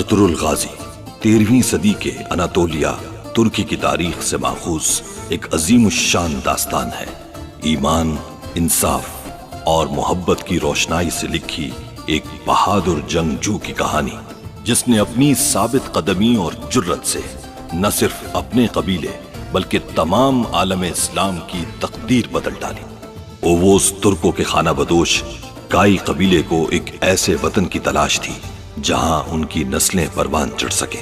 Ertugrul गाजी 13वीं सदी के Anatolia तुर्की की तारीख से माखूज एक अजीम शान दास्तान है। ईमान, इंसाफ और मोहब्बत की रोशनाई से लिखी एक बहादुर जंगजू की कहानी, जिसने अपनी साबित कदमी और जुर्रत से न सिर्फ अपने कबीले बल्कि तमाम आलम इस्लाम की तकदीर बदल डाली। ओवोस तुर्कों के खाना बदोश काई कबीले को एक ऐसे वतन की तलाश थी जहां उनकी नस्लें परवान चढ़ सके।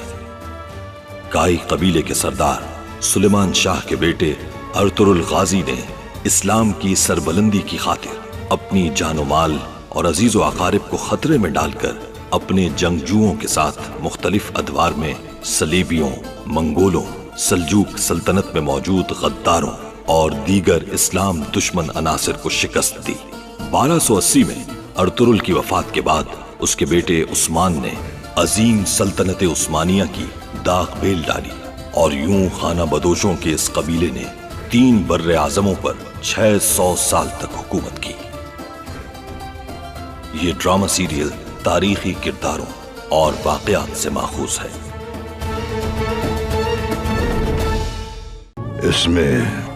काई कबीले के सरदार सुलेमान शाह के बेटे अर्तुरुल गाजी ने इस्लाम की सरबलंदी की खातिर अपनी जानो माल और अजीजो अकारिब को खतरे में डालकर अपने जंगजुओं के साथ मुख्तलिफ अदवार में सलीबियों, मंगोलों, सल्जूक सल्तनत में मौजूद गद्दारों और दीगर इस्लाम दुश्मन अनासिर को शिकस्त दी। 1280 में अर्तुरुल की वफात के बाद उसके बेटे उस्मान ने अजीम सल्तनत उस्मानिया की दाग बेल डाली और यूं खाना बदोशों के इस कबीले ने 3 बर्रे आजमों पर 600 साल तक हुकूमत की। ये ड्रामा सीरियल तारीखी किरदारों और वाकयात से माखूज है। इसमें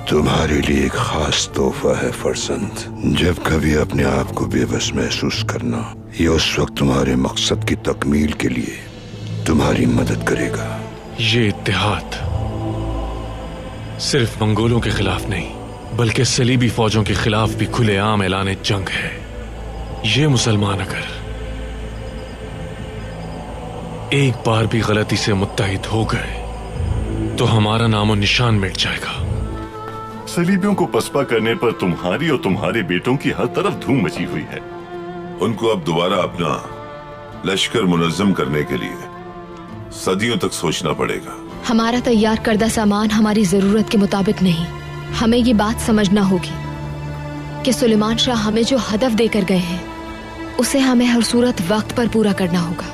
तुम्हारे लिए एक खास तोहफा है फरजंद। जब कभी अपने आप को बेबस महसूस करना, ये उस वक्त तुम्हारे मकसद की तकमील के लिए तुम्हारी मदद करेगा। ये इत्तेहाद सिर्फ मंगोलों के खिलाफ नहीं बल्कि सलीबी फौजों के खिलाफ भी खुलेआम ऐलान जंग है। ये मुसलमान अगर एक बार भी गलती से मुत्तहिद हो गए तो हमारा नामो निशान मिट जाएगा। सलीबियों को पसपा करने पर तुम्हारी और तुम्हारे बेटों की हर तरफ धूम मची हुई है। उनको अब दोबारा अपना लश्कर मुनज़्ज़म करने के लिए सदियों तक सोचना पड़ेगा। हमारा तैयार करदा सामान हमारी जरूरत के मुताबिक नहीं। हमें ये बात समझना होगी कि सुलेमान शाह हमें जो हदफ देकर गए हैं उसे हमें हर सूरत वक्त पर पूरा करना होगा।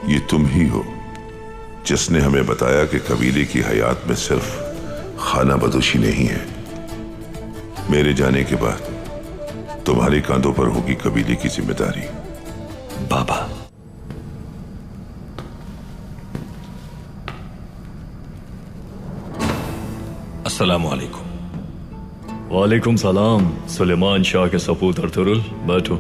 ये तुम ही हो जिसने हमें बताया कि कबीले की हयात में सिर्फ खाना बदोशी नहीं है। मेरे जाने के बाद तुम्हारे कांधों पर होगी कबीले की जिम्मेदारी। बाबा, अस्सलामु अलैकुम। वालेकुम सलाम। सुलेमान शाह के सपूत अर्तुरुल, बैठो।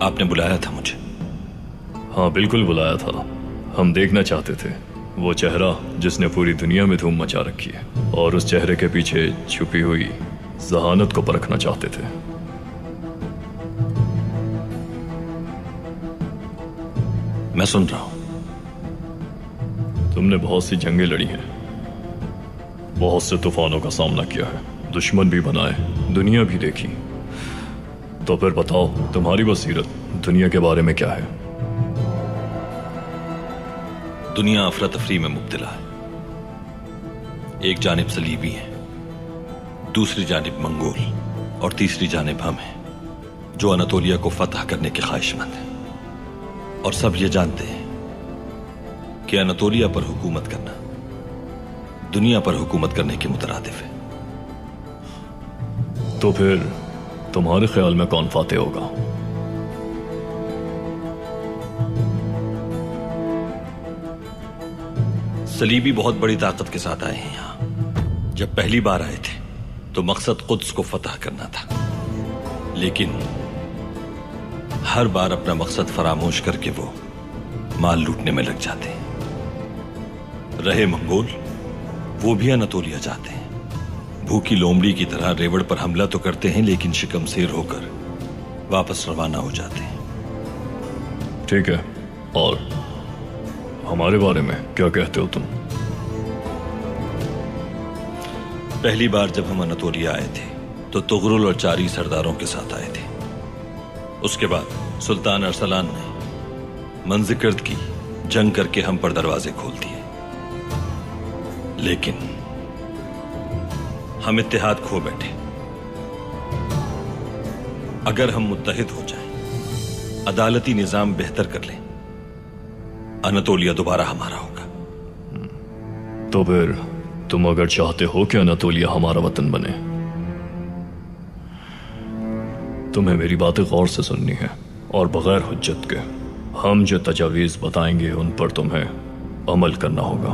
आपने बुलाया था मुझे? हाँ, बिल्कुल बुलाया था। हम देखना चाहते थे वो चेहरा जिसने पूरी दुनिया में धूम मचा रखी है, और उस चेहरे के पीछे छुपी हुई जहानत को परखना चाहते थे। मैं सुन रहा हूं। तुमने बहुत सी जंगें लड़ी हैं, बहुत से तूफानों का सामना किया है, दुश्मन भी बनाए, दुनिया भी देखी। तो फिर बताओ, तुम्हारी बसीरत दुनिया के बारे में क्या है? दुनिया अफरा तफरी में मुब्तला है। एक जानिब सलीबी है, दूसरी जानिब मंगोल और तीसरी जानिब हम हैं जो अनातोलिया को फतह करने के ख्वाहिशमंद हैं। और सब ये जानते हैं कि अनातोलिया पर हुकूमत करना दुनिया पर हुकूमत करने के मुतरादिफ है। तो फिर तुम्हारे ख्याल में कौन फातेह होगा? सलीबी बहुत बड़ी ताकत के साथ आए हैं यहां। जब पहली बार आए थे तो मकसद कुद्स को फतह करना था, लेकिन हर बार अपना मकसद फरामोश करके वो माल लूटने में लग जाते हैं। रहे मंगोल, वो भी अनातोलिया जाते हैं। भूखी लोमड़ी की तरह रेवड़ पर हमला तो करते हैं, लेकिन शिकमसेर होकर वापस रवाना हो जाते हैं। ठीक है, और हमारे बारे में क्या कहते हो तुम? पहली बार जब हम अनातोलिया आए थे तो तुगरुल और 4 सरदारों के साथ आए थे। उसके बाद सुल्तान अरसलान ने मंजिकर्द की जंग करके हम पर दरवाजे खोल दिए, लेकिन हम इत्तेहाद खो बैठे। अगर हम मुत्तहिद हो जाएं, अदालती निजाम बेहतर कर लें, अनातोलिया दोबारा हमारा होगा। तो फिर तुम अगर चाहते हो कि अनातोलिया हमारा वतन बने तुम्हें मेरी बातें गौर से सुननी है और बगैर हुज्जत के। हम जो तजावीज़ बताएंगे उन पर तुम्हें अमल करना होगा।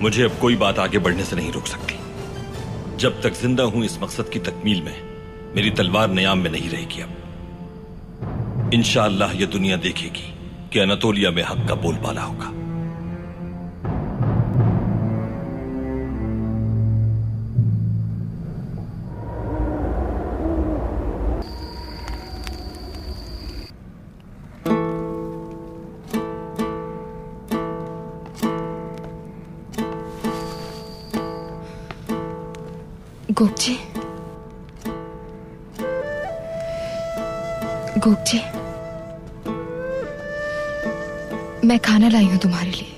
मुझे अब कोई बात आगे बढ़ने से नहीं रोक सकती। जब तक जिंदा हूं इस मकसद की तकमील में मेरी तलवार नियाम में नहीं रहेगी। अब इंशाअल्लाह यह दुनिया देखेगी कि अनातोलिया में हक का बोलबाला होगा। गोपजी, गोपजी, मैं खाना लाई हूं तुम्हारे लिए।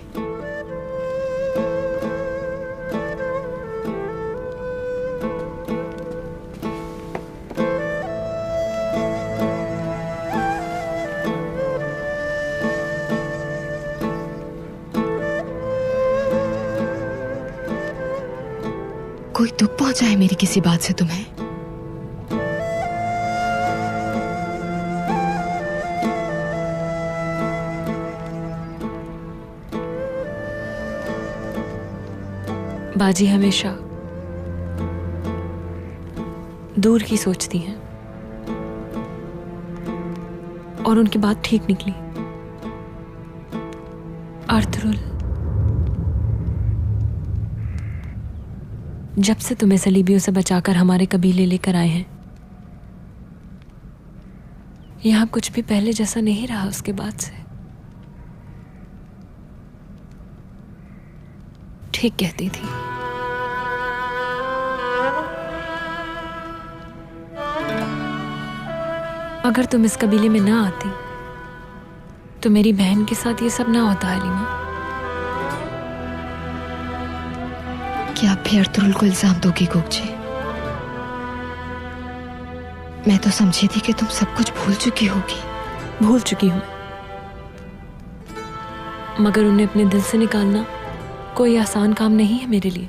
कोई दुख पहुंचा है मेरी किसी बात से तुम्हें? बाजी हमेशा दूर की सोचती हैं और उनकी बात ठीक निकली। अर्तुगरुल, जब से तुम्हें सलीबियों से बचाकर हमारे कबीले लेकर आए हैं, यहां कुछ भी पहले जैसा नहीं रहा। उसके बाद से ठीक कहती थी। अगर तुम इस कबीले में ना आती तो मेरी बहन के साथ ये सब ना होता हलीमा। क्या आप भी अर्तुगरुल को इल्जाम दोगी गोपजी? मैं तो समझी थी कि तुम सब कुछ भूल चुकी होगी। भूल चुकी हूं, मगर उन्हें अपने दिल से निकालना कोई आसान काम नहीं है मेरे लिए।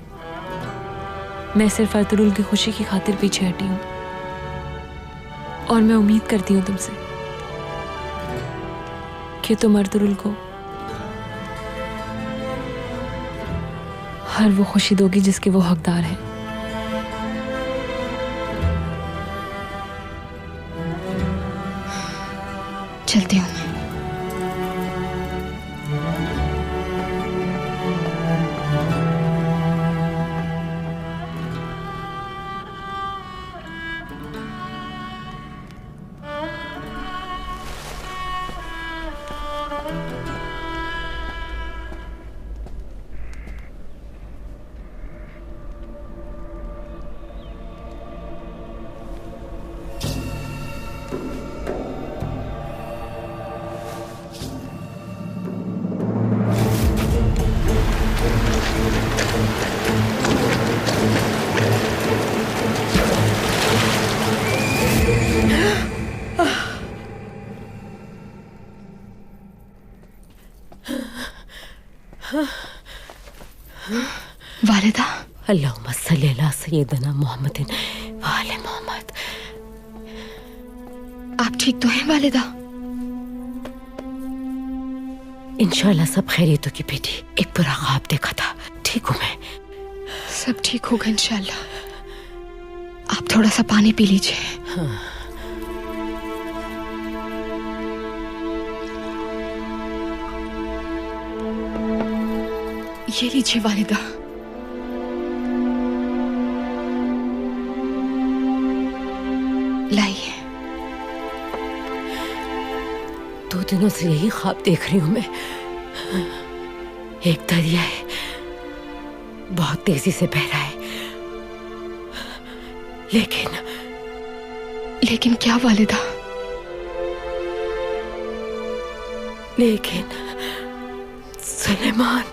मैं सिर्फ अर्तुगरुल की खुशी की खातिर पीछे हटी हूं और मैं उम्मीद करती हूं तुमसे कि तुम अर्तुगरुल को हर वो खुशी दोगी जिसके वो हकदार है। चलती हूं मैं। वालिदा, अल्लाहुम्मा सल्ली अला सय्यदना मुहम्मदिन व आले मोहम्मद। आप ठीक तो हैं वालिदा? इंशाल्लाह सब खैरियतों की बेटी। एक बुरा ख्वाब देखा था, ठीक हूँ मैं। सब ठीक होगा इंशाल्लाह। आप थोड़ा सा पानी पी लीजिए। हाँ। ये लीजिए वालिदा। लाइए। 2 दिनों से यही ख्वाब देख रही हूं मैं। एक दरिया है, बहुत तेजी से बह रहा है, लेकिन क्या वालिदा? लेकिन सुलेमान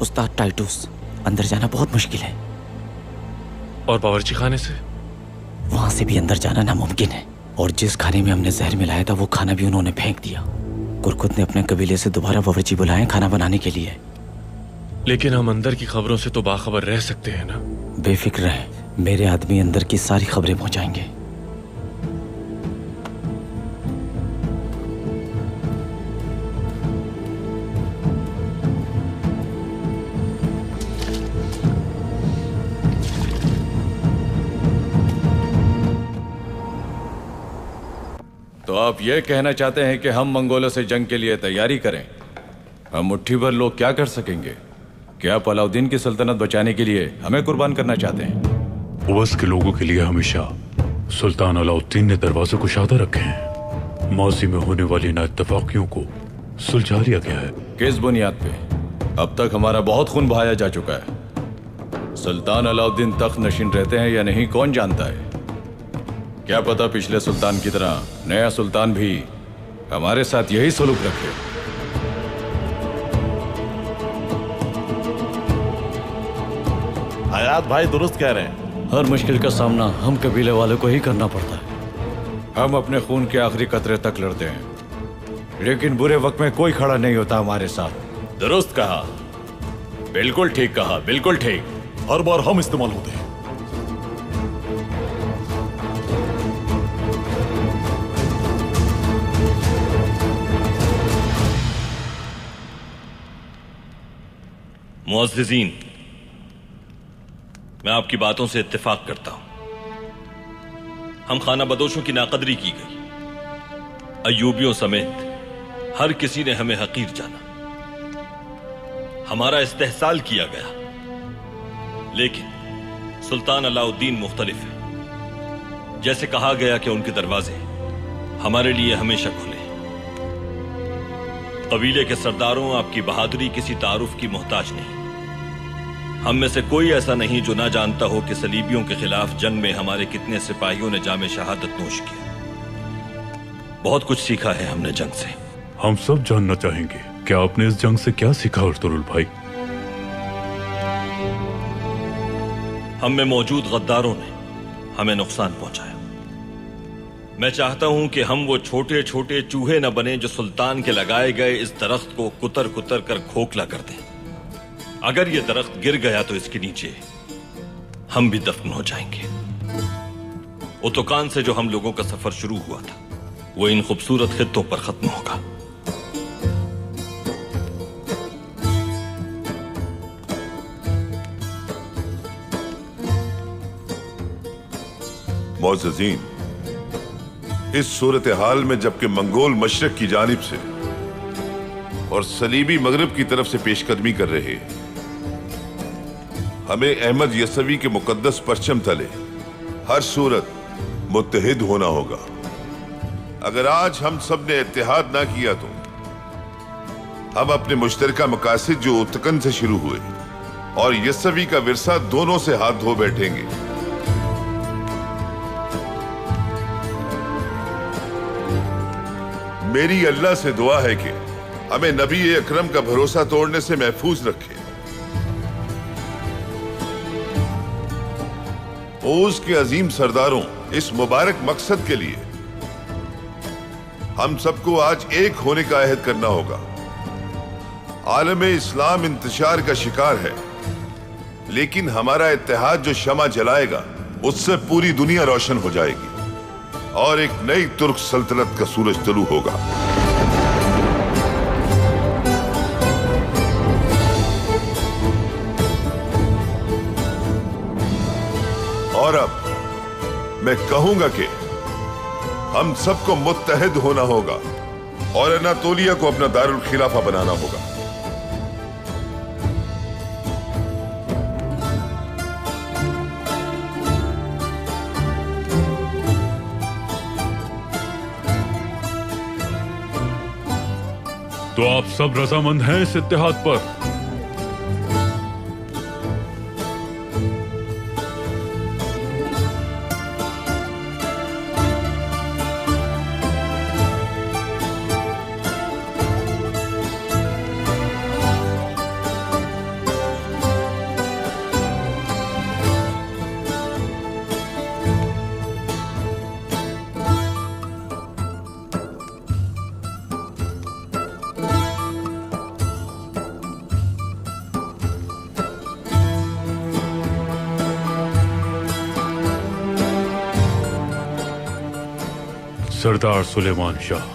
उस्ताद टाइटूस, अंदर जाना बहुत मुश्किल है। और बावर्ची खाने से? वहां से भी अंदर जाना नामुमकिन है। और जिस खाने में हमने जहर मिलाया था वो खाना भी उन्होंने फेंक दिया। कुरकुत ने अपने कबीले से दोबारा बावर्ची बुलाए खाना बनाने के लिए। लेकिन हम अंदर की खबरों से तो बाखबर रह सकते हैं ना? बेफिक्र रहें, मेरे आदमी अंदर की सारी खबरें पहुंचाएंगे। तो आप ये कहना चाहते हैं कि हम मंगोलों से जंग के लिए तैयारी करें? हम मुट्ठी भर लोग क्या कर सकेंगे? क्या आप अलाउद्दीन की सल्तनत बचाने के लिए हमें कुर्बान करना चाहते हैं? ओवस के लोगों के लिए हमेशा सुल्तान अलाउद्दीन ने दरवाजे कुशादा रखे हैं। माजी में होने वाली नाइत्तफाकियों को सुलझा लिया गया है। किस बुनियाद पे? अब तक हमारा बहुत खून बहाया जा चुका है। सुल्तान अलाउद्दीन तख्त नशीन रहते हैं या नहीं, कौन जानता है? क्या पता पिछले सुल्तान की तरह नया सुल्तान भी हमारे साथ यही सलूक रखे। हयात भाई दुरुस्त कह रहे हैं। हर मुश्किल का सामना हम कबीले वालों को ही करना पड़ता है। हम अपने खून के आखिरी कतरे तक लड़ते हैं, लेकिन बुरे वक्त में कोई खड़ा नहीं होता हमारे साथ। दुरुस्त कहा, बिल्कुल ठीक कहा, बिल्कुल ठीक। हर बार हम इस्तेमाल होते हैं। मुअज़्ज़िज़ीन, मैं आपकी बातों से इत्तेफाक करता हूं। हम खाना बदोशों की नाकदरी की गई, अय्यूबियों समेत हर किसी ने हमें हकीर जाना, हमारा इस्तेहसाल किया गया। लेकिन सुल्तान अलाउद्दीन मुख्तलिफ है। जैसे कहा गया कि उनके दरवाजे हमारे लिए हमेशा खुले। कबीले के सरदारों, आपकी बहादुरी किसी तारुफ की मोहताज नहीं। हम में से कोई ऐसा नहीं जो ना जानता हो कि सलीबियों के खिलाफ जंग में हमारे कितने सिपाहियों ने जामे शहादत नोश किया। बहुत कुछ सीखा है हमने जंग से। हम सब जानना चाहेंगे, क्या आपने इस जंग से क्या सीखा अर्तुगरुल भाई? हम में मौजूद गद्दारों ने हमें नुकसान पहुंचाया। मैं चाहता हूं कि हम वो छोटे छोटे चूहे न बने जो सुल्तान के लगाए गए इस दरख्त को कुतर कुतर कर खोखला कर दें। अगर ये दरख्त गिर गया तो इसके नीचे हम भी दफन हो जाएंगे। उतुकान से जो हम लोगों का सफर शुरू हुआ था वो इन खूबसूरत खित्तों पर खत्म होगा। मुअज़्ज़िज़ीन, इस सूरत हाल में जबकि मंगोल मशरक की जानिब से और सलीबी मगरब की तरफ से पेशकदमी कर रहे हैं, हमें अहमद यसवी के मुकद्दस परचम तले हर सूरत मुत्तहिद होना होगा। अगर आज हम सब ने इत्तेहाद ना किया तो हम अपने मुश्तरका मकासद जो उतकन से शुरू हुए और यसवी का विरसा दोनों से हाथ धो बैठेंगे। मेरी अल्लाह से दुआ है कि हमें नबी अकरम का भरोसा तोड़ने से महफूज रखे। ओस के अजीम सरदारों, इस मुबारक मकसद के लिए हम सबको आज एक होने का अहद करना होगा। आलम इस्लाम इंतशार का शिकार है, लेकिन हमारा इत्तेहाद जो शमा जलाएगा उससे पूरी दुनिया रोशन हो जाएगी। और एक नई तुर्क सल्तनत का सूरज तलू होगा। और अब मैं कहूंगा कि हम सबको मुत्तहिद होना होगा और अनातोलिया को अपना दारुल खिलाफा बनाना होगा। तो आप सब रजामंद हैं इस इत्तेहाद पर? सरदार सुलेमान शाह,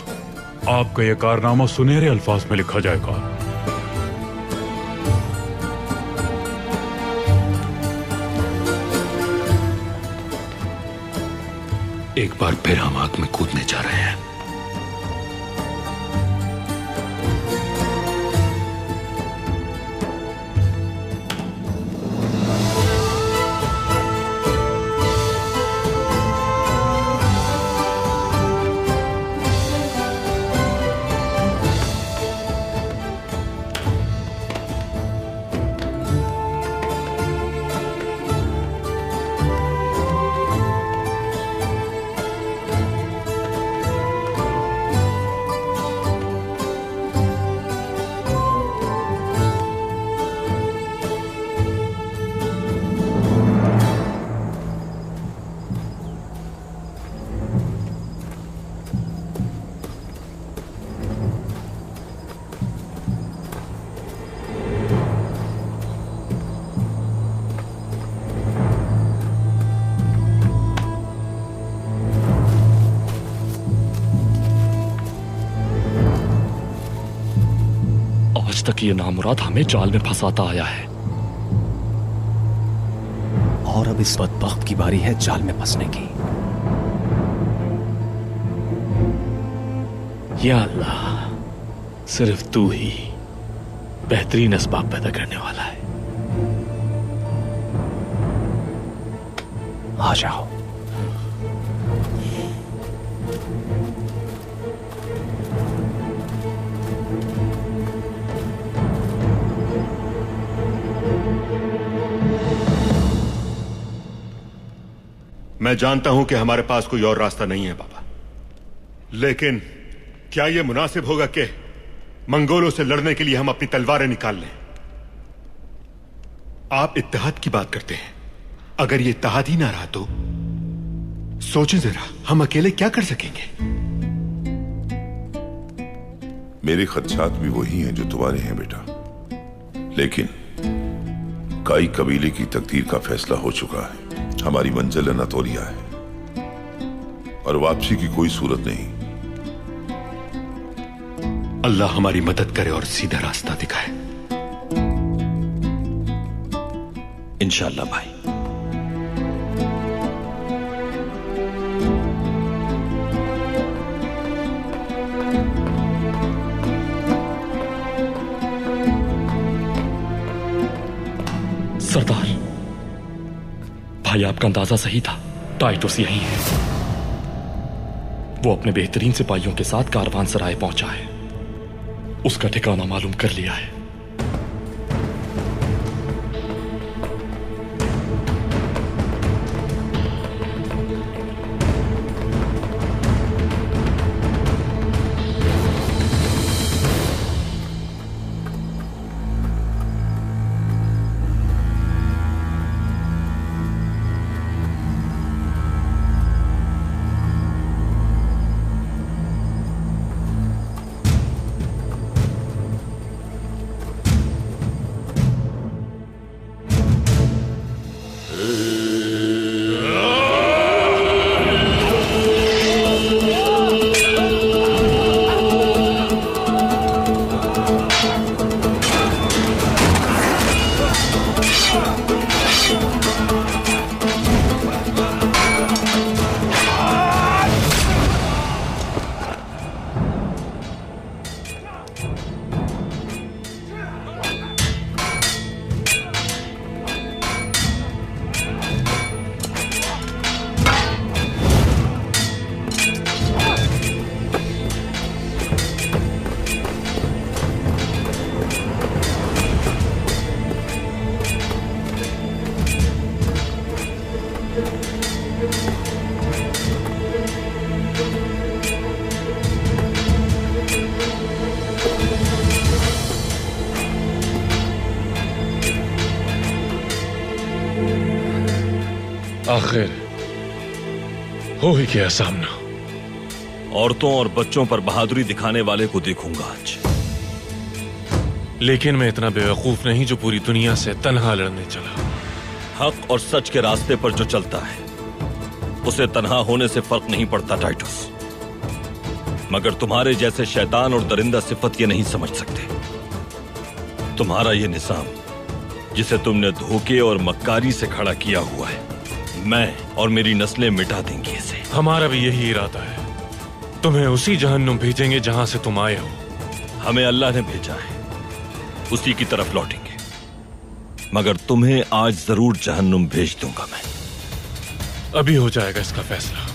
आपका यह कारनामा सुनहरे अल्फाज में लिखा जाएगा। एक बार फिर हम आग में कूदने जा रहे हैं। तक ये नामुराद हमें जाल में फंसाता आया है और अब इस बदबख्त की बारी है जाल में फंसने की। या अल्लाह, सिर्फ तू ही बेहतरीन असबाब पैदा करने वाला है। आ जाओ। मैं जानता हूं कि हमारे पास कोई और रास्ता नहीं है बाबा, लेकिन क्या यह मुनासिब होगा कि मंगोलों से लड़ने के लिए हम अपनी तलवारें निकाल लें? आप इत्तेहाद की बात करते हैं, अगर ये इत्तेहाद ही ना रहा तो सोचें जरा, हम अकेले क्या कर सकेंगे? मेरे खदशात भी वही हैं जो तुम्हारे हैं बेटा, लेकिन काई कबीले की तकदीर का फैसला हो चुका है। हमारी मंजिल अनातोलिया है और वापसी की कोई सूरत नहीं। अल्लाह हमारी मदद करे और सीधा रास्ता दिखाए। इंशाअल्लाह भाई। सरदार, भाई आपका अंदाजा सही था, टाइटस यही है। वो अपने बेहतरीन सिपाहियों के साथ कारवान सराय पहुंचा है, उसका ठिकाना मालूम कर लिया है। आखिर हो ही गया सामना। औरतों और बच्चों पर बहादुरी दिखाने वाले को देखूंगा आज। लेकिन मैं इतना बेवकूफ नहीं जो पूरी दुनिया से तन्हा लड़ने चला। हक और सच के रास्ते पर जो चलता है उसे तन्हा होने से फर्क नहीं पड़ता टाइटस। मगर तुम्हारे जैसे शैतान और दरिंदा सिफत ये नहीं समझ सकते। तुम्हारा ये निजाम जिसे तुमने धोखे और मक्कारी से खड़ा किया हुआ है, मैं और मेरी नस्लें मिटा देंगी इसे। हमारा भी यही इरादा है। तुम्हें उसी जहन्नुम भेजेंगे जहां से तुम आए हो। हमें अल्लाह ने भेजा है, उसी की तरफ लौटेंगे। मगर तुम्हें आज जरूर जहन्नुम भेज दूंगा मैं। अभी हो जाएगा इसका फैसला।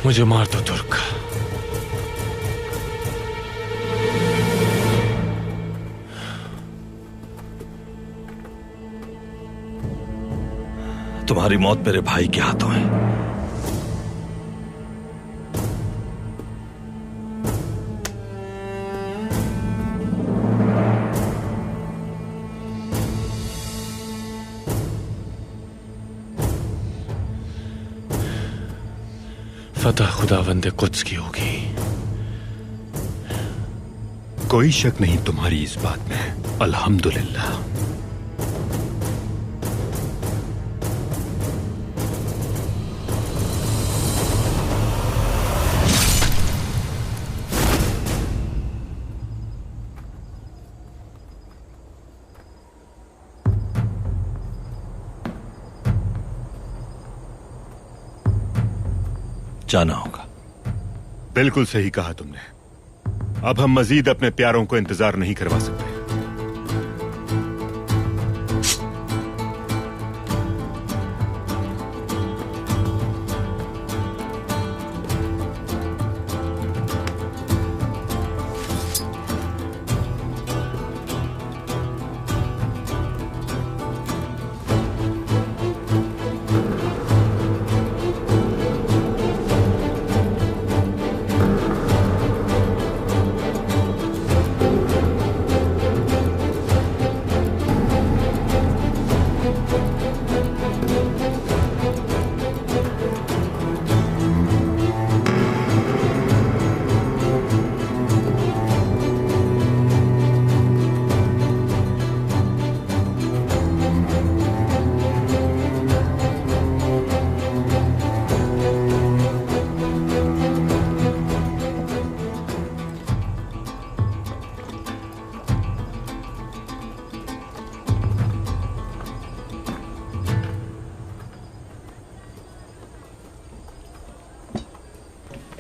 मुझे मार दो तुर्क। तुम्हारी मौत मेरे भाई के हाथों है। फतह खुदावंद कुद्स की होगी। कोई शक नहीं तुम्हारी इस बात में। अल्हम्दुलिल्लाह। जाना होगा। बिल्कुल सही कहा तुमने। अब हम मजीद अपने प्यारों को इंतजार नहीं करवा सकते।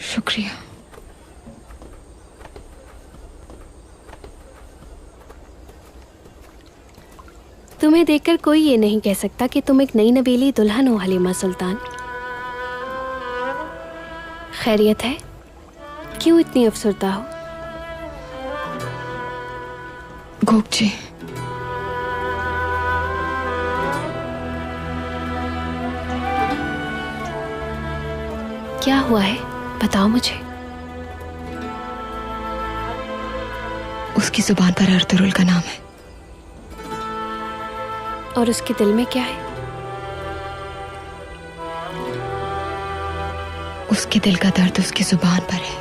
शुक्रिया। तुम्हें देखकर कोई ये नहीं कह सकता कि तुम एक नई नवेली दुल्हन हो हलीमा सुल्तान। खैरियत है? क्यों इतनी अफसरदा हो? गोपची, क्या हुआ है? बताओ मुझे। उसकी जुबान पर अर्तुरुल का नाम है। और उसके दिल में क्या है? उसके दिल का दर्द उसकी जुबान पर है।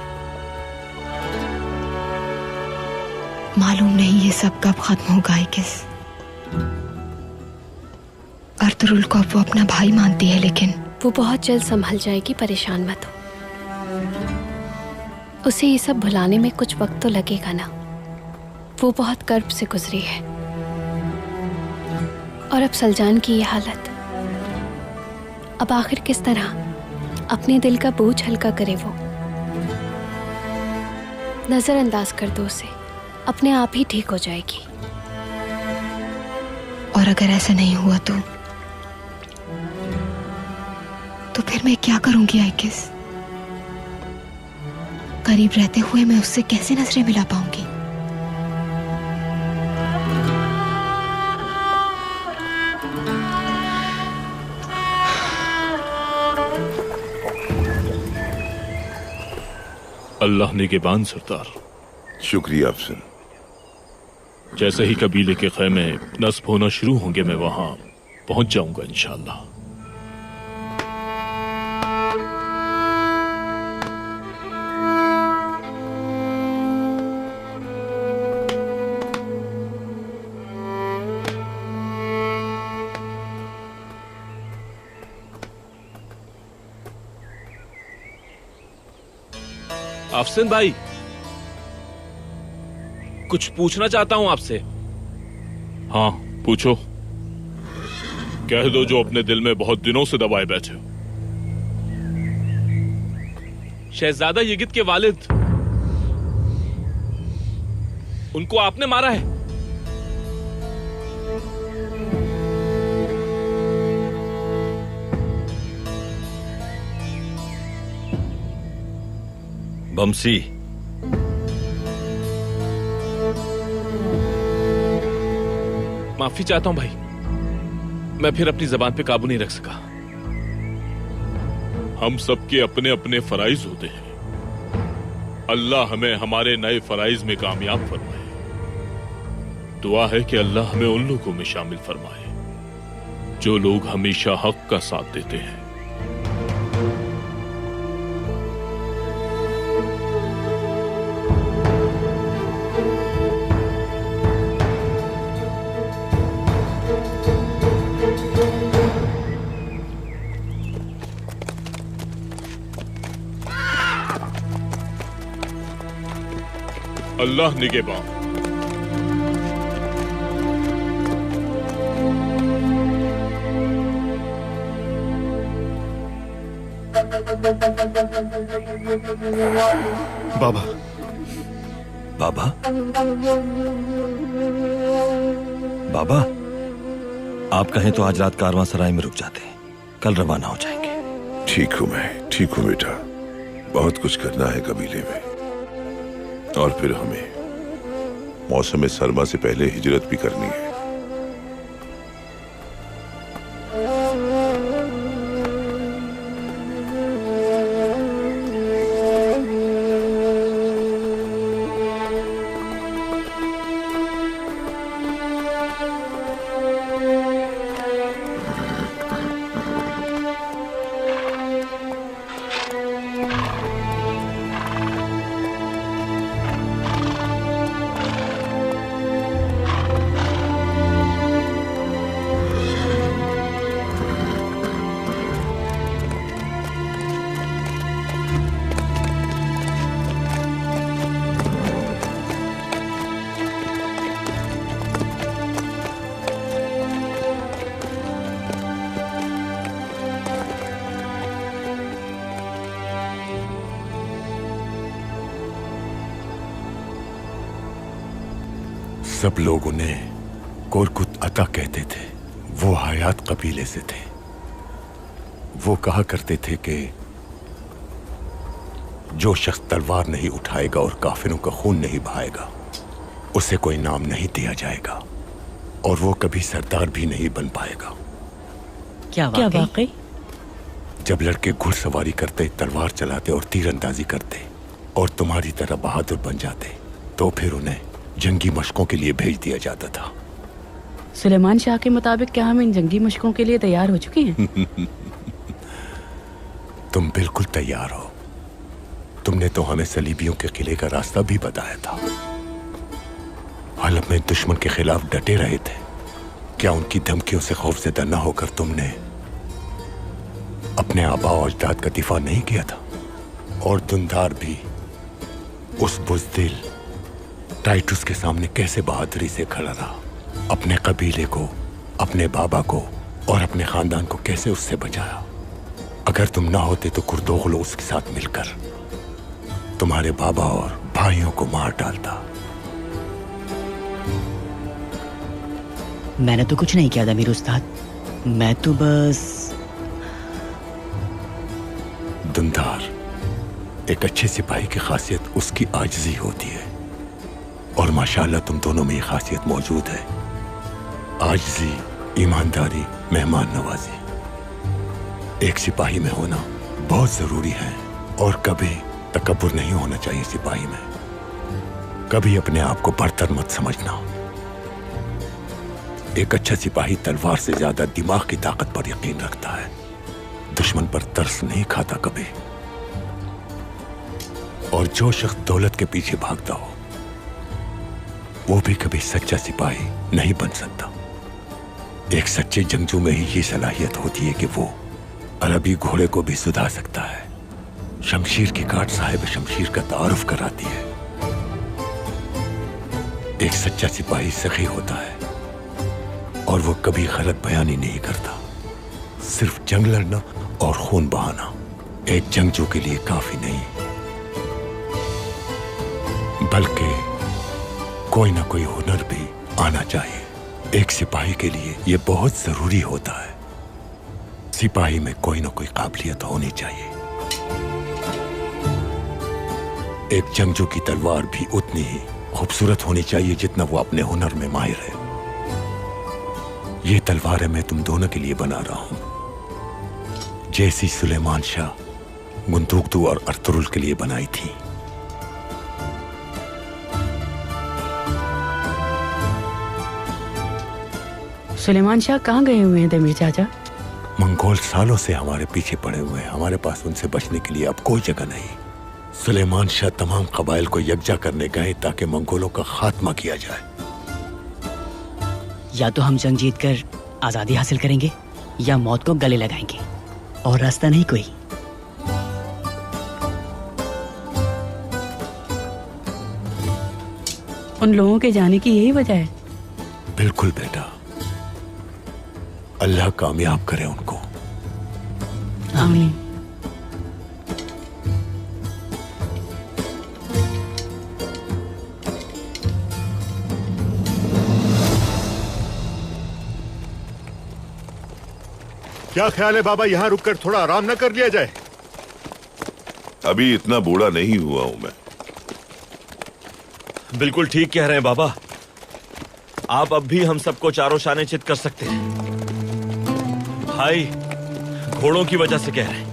मालूम नहीं ये सब कब खत्म होगा। किस अर्तुरुल को अब वो अपना भाई मानती है, लेकिन वो बहुत जल्द संभल जाएगी, परेशान मत हो। उसे ये सब भुलाने में कुछ वक्त तो लगेगा ना। वो बहुत कर्ब से गुजरी है। और अब सलजान की ये हालत, अब आखिर किस तरह अपने दिल का बोझ हल्का करे वो? नजरअंदाज कर दो उसे, अपने आप ही ठीक हो जाएगी। और अगर ऐसा नहीं हुआ तो फिर मैं क्या करूंगी आइकिस? करीब रहते हुए मैं उससे कैसे नजरें मिला पाऊंगी? अल्लाह निगहबान सरदार। शुक्रिया अफसर। जैसे ही कबीले के खैमे नस्ब होना शुरू होंगे मैं वहां पहुंच जाऊंगा इंशाअल्लाह। अफसन भाई, कुछ पूछना चाहता हूं आपसे। हाँ पूछो। कह दो जो अपने दिल में बहुत दिनों से दबाए बैठे हो। शहजादा यगित के वालिद, उनको आपने मारा है? बमसी, माफी चाहता हूं भाई। मैं फिर अपनी जबान पे काबू नहीं रख सका। हम सबके अपने अपने फराइज होते हैं। अल्लाह हमें हमारे नए फराइज में कामयाब फरमाए। दुआ है कि अल्लाह हमें उन लोगों में शामिल फरमाए जो लोग हमेशा हक का साथ देते हैं। अल्लाह निगहबान। बाबा बाबा बाबा, आप कहें तो आज रात कारवां सराय में रुक जाते हैं, कल रवाना हो जाएंगे। ठीक हूं मैं, ठीक हूं बेटा। बहुत कुछ करना है कबीले में, और फिर हमें मौसम सरमा से पहले हिजरत भी करनी है। सब लोग उन्हें कोरकुत अता कहते थे। वो हयात कबीले से थे। वो कहा करते थे कि जो शख्स तलवार नहीं उठाएगा और काफिरों का खून नहीं बहाएगा उसे कोई नाम नहीं दिया जाएगा और वो कभी सरदार भी नहीं बन पाएगा। क्या वाकई? जब लड़के घुड़सवारी करते, तलवार चलाते और तीरंदाजी करते और तुम्हारी तरह बहादुर बन जाते तो फिर उन्हें जंगी मशकों के लिए भेज दिया जाता था। सुलेमान शाह के मुताबिक क्या हम इन जंगी मशकों के लिए तैयार हो चुके हैं? तुम बिल्कुल तैयार हो। तुमने तो हमें सलीबियों के किले का रास्ता भी बताया था। हलब में दुश्मन के खिलाफ डटे रहे थे। क्या उनकी धमकियों से खौफज़दा न होकर तुमने अपने आबा और अजदाद का दिफा नहीं किया था? और दुंदार भी उस बुज़दिल टाइटस के सामने कैसे बहादुरी से खड़ा रहा, अपने कबीले को, अपने बाबा को और अपने खानदान को कैसे उससे बचाया। अगर तुम ना होते तो कुर्दोगलो उसके साथ मिलकर तुम्हारे बाबा और भाइयों को मार डालता। मैंने तो कुछ नहीं किया था मीर उस्ताद, मैं तो बस। दुंदार, एक अच्छे सिपाही की खासियत उसकी आजिज़ी होती है और माशाअल्लाह तुम दोनों में ये खासियत मौजूद है। आजिज़ी, ईमानदारी, मेहमान नवाजी एक सिपाही में होना बहुत जरूरी है। और कभी तकब्बुर नहीं होना चाहिए सिपाही में। कभी अपने आप को बर्तर मत समझना। एक अच्छा सिपाही तलवार से ज्यादा दिमाग की ताकत पर यकीन रखता है। दुश्मन पर तरस नहीं खाता कभी। और जो शख्स दौलत के पीछे भागता हो वो भी कभी सच्चा सिपाही नहीं बन सकता। एक सच्चे जंगजू में ही ये सलाहियत होती है कि वो अरबी घोड़े को भी सुधा सकता है। शमशीर की काट साहिब शमशीर का तारुफ कराती है। एक सच्चा सिपाही सखी होता है और वो कभी गलत बयानी नहीं करता। सिर्फ जंग लड़ना और खून बहाना एक जंगजू के लिए काफी नहीं, बल्कि कोई ना कोई हुनर भी आना चाहिए। एक सिपाही के लिए यह बहुत जरूरी होता है। सिपाही में कोई ना कोई काबिलियत होनी चाहिए। एक जंगजू की तलवार भी उतनी ही खूबसूरत होनी चाहिए जितना वो अपने हुनर में माहिर है। ये तलवारें मैं तुम दोनों के लिए बना रहा हूं, जैसी सुलेमान शाह गुंतुक्तु और अर्तुरुल के लिए बनाई थी। सुलेमान शाह कहाँ गए हुए हैं दमीर चाचा? मंगोल सालों से हमारे पीछे पड़े हुए हैं, हमारे पास उनसे बचने के लिए अब कोई जगह नहीं। सुलेमान शाह तमाम कबाइल को यकजा करने गए ताकि मंगोलों का खात्मा किया जाए। या तो हम जंग जीतकर आजादी हासिल करेंगे या मौत को गले लगाएंगे, और रास्ता नहीं कोई। उन लोगों के जाने की यही वजह है? बिल्कुल बेटा, अल्लाह कामयाब करे उनको। आमीन। क्या ख्याल है बाबा, यहाँ रुककर थोड़ा आराम न कर लिया जाए? अभी इतना बूढ़ा नहीं हुआ हूं मैं। बिल्कुल ठीक कह रहे हैं बाबा, आप अब भी हम सबको चारों शाने चित कर सकते हैं। भाई घोड़ों की वजह से कह रहे हैं।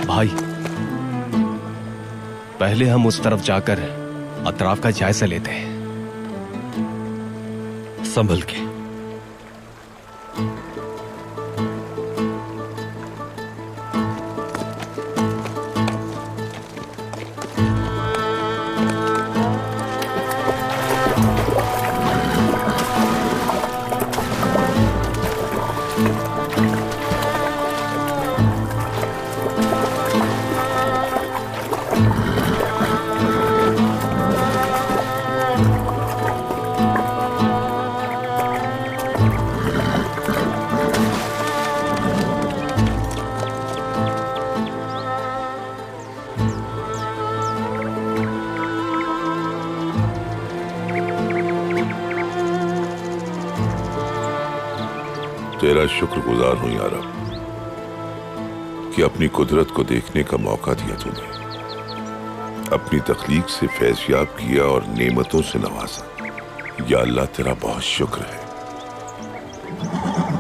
भाई पहले हम उस तरफ जाकर अतराफ का जायजा लेते हैं। संभल के। तेरा शुक्रगुजार हूं यार कि अपनी कुदरत को देखने का मौका दिया तूने, अपनी तख्लीक से फैज़याब किया और नेमतों से नवाजा। या अल्लाह तेरा बहुत शुक्र है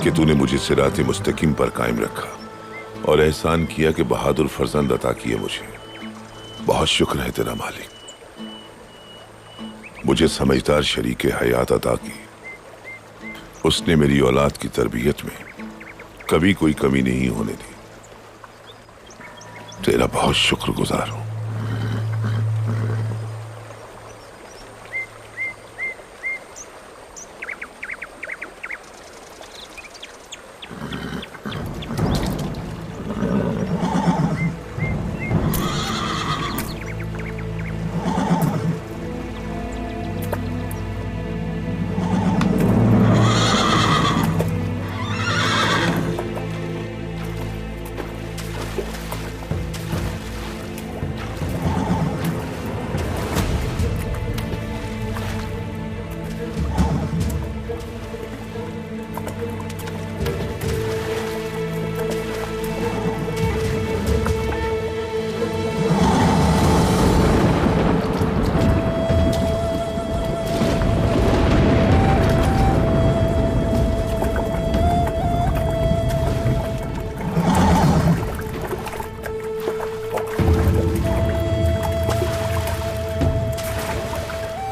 कि तूने मुझे सिरात मुस्तकीम पर कायम रखा और एहसान किया कि बहादुर फर्जंद अता किए मुझे। बहुत शुक्र है तेरा मालिक, मुझे समझदार शरीके हयात अता की। उसने मेरी औलाद की तरबियत में कभी कोई कमी नहीं होने दी। तेरा बहुत शुक्रगुजार हूं।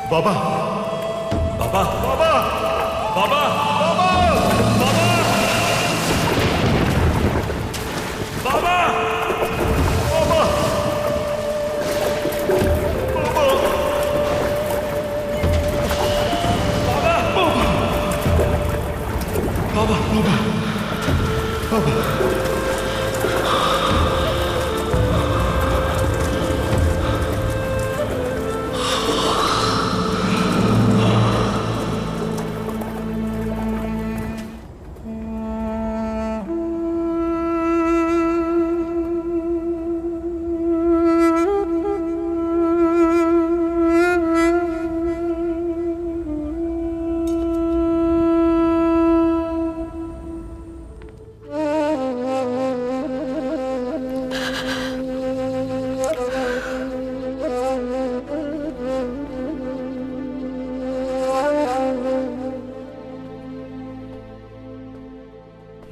बाबा बाबा बाबा बाबा बाबा बाबा बाबा बाबा बाबा।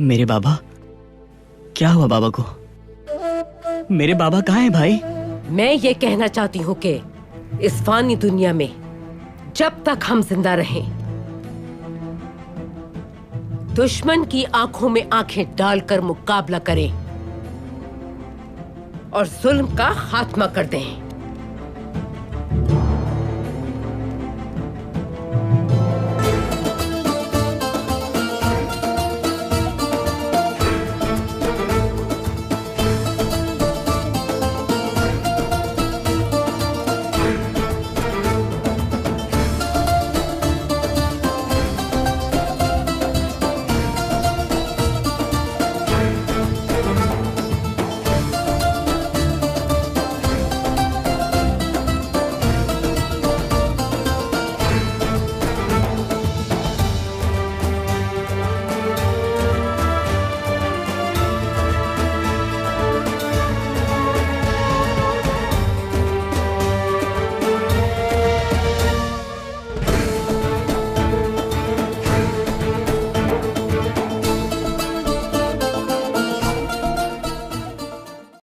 मेरे बाबा, क्या हुआ बाबा को? मेरे बाबा कहाँ हैं भाई? मैं ये कहना चाहती हूँ कि इस फानी दुनिया में जब तक हम जिंदा रहें, दुश्मन की आंखों में आंखें डालकर मुकाबला करें और जुल्म का खात्मा कर दें।